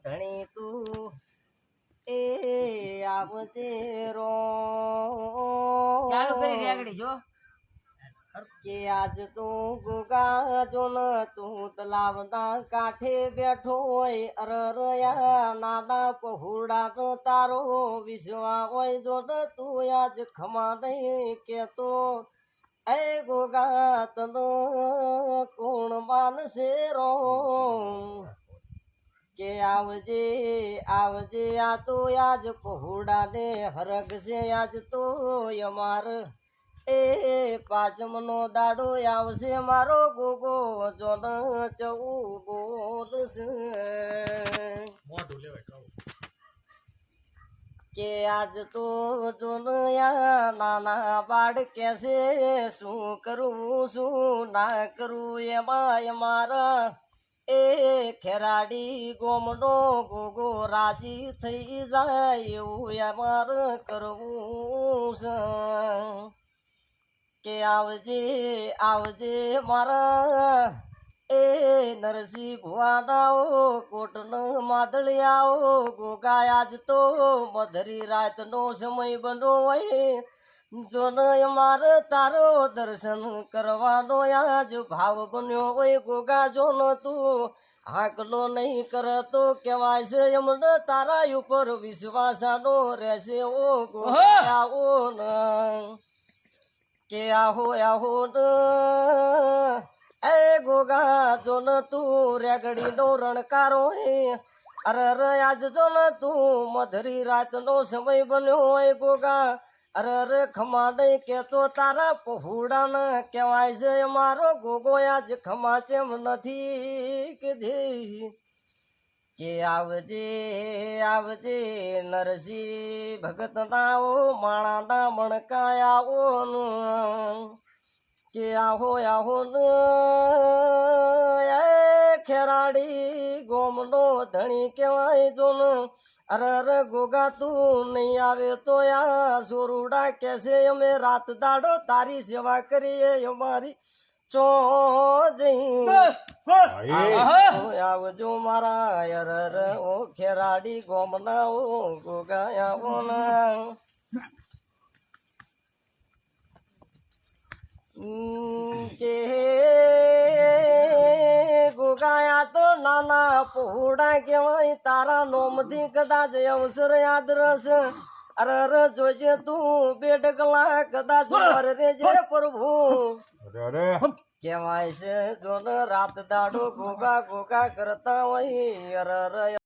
ધણી તું એ આવજે રો ચાલુ કરી રેગડી જો કે આજ તું ગોગા જો ન તું તલાવના કાંઠે બેઠો હોય અરરયા નાના પહોળા તો તારો વિશ્વા હોય જો ન તું આજ ખમા નહીં કેતો એ ગોગા તનો કોણ માનશે રો કે આવજે આવજે આ તો આજ પહોળા ને હરગશે આજ તો અમાર એ પાંચમનો દાડો આવશે મારો ગોગો જોન ચૌ બોલશે કે આજ તો જોનયા નાના બાળ કેસે શું કરું શું ના કરું એમાં મારા એ ખેરાડી ગોમનો ગોગો રાજી થઈ જાય એવું અમાર કરવું છે કે આવજે આવજે મારા એ નરસિંહ ભુવાનાઓ કોટનો માદળિયાઓ ગોગા આજ તો મધરી રાતનો સમય બનો હોય જોનય મારે તારો દર્શન કરવાનો આજ ભાવ બન્યો હોય ગોગા જોન તું હાકલો નહીં કરતો કહેવાય છે એમને તારા ઉપર વિશ્વાસાનો રહેશે ઓ ગોગા આવો ન કે આહો આહો ન એ ગોગા જોન તું રેગડી નો રણકારો હે અરર આજ જોન તું મધરી રાતનો સમય બન્યો હોય ગોગા અરર ખમા દઈ કેતો તારા પહોળા ન કહેવાય છે મારો ગોગો આજ ખમા ચેમ નથી કીધી કે આવજે આવજે નરસિંહ ભગત નાઓ માણાના મણકાયાઓ કે આહો આહો એ ખેરાડી ગોમનો ધણી કહેવાય જોન અરર ગોગા તું નહીં આવે તો આ સોરુડા કેસે અમે રાત દાડો તારી સેવા કરીએ અમારી ચો જઈ આવજો મારા અરર ઓ ખેરાડી ગોમના ઓ ગોગા આવો ના કે ગોગાયા તો નાના પહોળા કહેવાય તારા નોમથી કદાચ અવસર યાદ રહેશે અરર જોજે તું બેડકલા કદાચ રેજે પ્રભુ કહેવાય છે જોન રાત દાડો ગોગા ગોગા કરતા હોય અરર